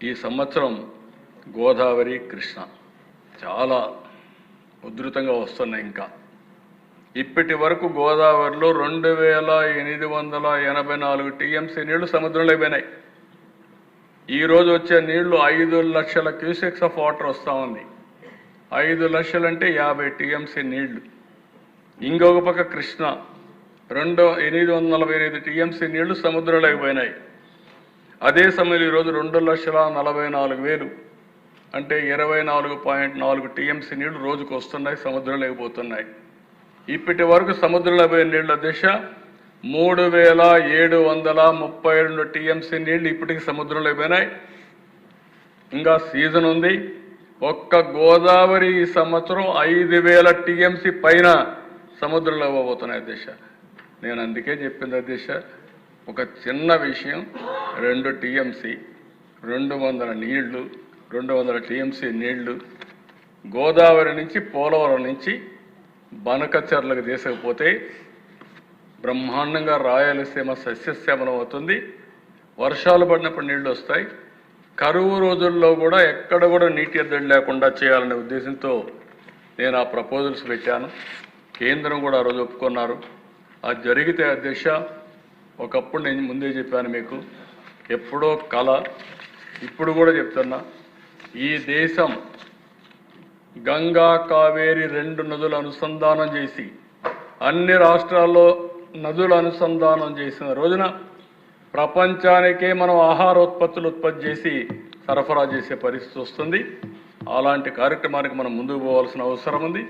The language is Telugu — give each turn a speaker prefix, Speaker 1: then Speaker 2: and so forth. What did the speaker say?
Speaker 1: ఈ సంవత్సరం గోదావరి కృష్ణ చాలా ఉధృతంగా వస్తున్నాయి. ఇంకా ఇప్పటి వరకు గోదావరిలో 2884 టీఎంసీ నీళ్లు సముద్రంలో అయిపోయినాయి. ఈరోజు వచ్చే నీళ్లు 5 లక్షల క్యూసెక్స్ ఆఫ్ వాటర్ వస్తూ ఉంది. 5 లక్షలంటే 50 టీఎంసీ నీళ్లు. ఇంకొక పక్క కృష్ణ 845 టీఎంసీ నీళ్లు సముద్రంలో అయిపోయినాయి. అదే సమయంలో ఈరోజు 2,44,000 అంటే 24.4 టీఎంసీ నీళ్లు రోజుకు వస్తున్నాయి, సముద్రంలో అయిపోతున్నాయి. ఇప్పటి వరకు సముద్రంలో పోయిన నీళ్ల దిశ 3,732 టీఎంసీ నీళ్లు ఇప్పటికి సముద్రంలో అయిపోయినాయి. ఇంకా సీజన్ ఉంది. ఒక్క గోదావరి ఈ సంవత్సరం 5,000 టీఎంసీ పైన సముద్రంలో ఇవ్వబోతున్నాయి దిశ. నేను అందుకే చెప్పింది దిశ ఒక చిన్న విషయం. 2 టీఎంసీ 200 నీళ్లు 200 టీఎంసీ నీళ్లు గోదావరి నుంచి పోలవరం నుంచి బనకచర్లకు తీసుకుపోతే బ్రహ్మాండంగా రాయలసీమ సస్యశ్యామలం అవుతుంది. వర్షాలు పడినప్పుడు నీళ్లు వస్తాయి. కరువు రోజుల్లో కూడా ఎక్కడ కూడా నీటి ఎద్దడి లేకుండా చేయాలనే ఉద్దేశంతో నేను ఆ ప్రపోజల్స్ పెట్టాను. కేంద్రం కూడా ఆ రోజు ఒప్పుకున్నారు. అది జరిగితే అధ్యక్ష, ఒకప్పుడు నేను ముందే చెప్పాను మీకు, ఎప్పుడో కళ, ఇప్పుడు కూడా చెప్తున్నా, ఈ దేశం గంగా కావేరి 2 నదులు అనుసంధానం చేసి అన్ని రాష్ట్రాల్లో నదుల అనుసంధానం చేసిన రోజున ప్రపంచానికే మనం ఆహారోత్పత్తులు ఉత్పత్తి చేసి సరఫరా చేసే పరిస్థితి వస్తుంది. అలాంటి కార్యక్రమానికి మనం ముందుకు పోవాల్సిన అవసరం ఉంది.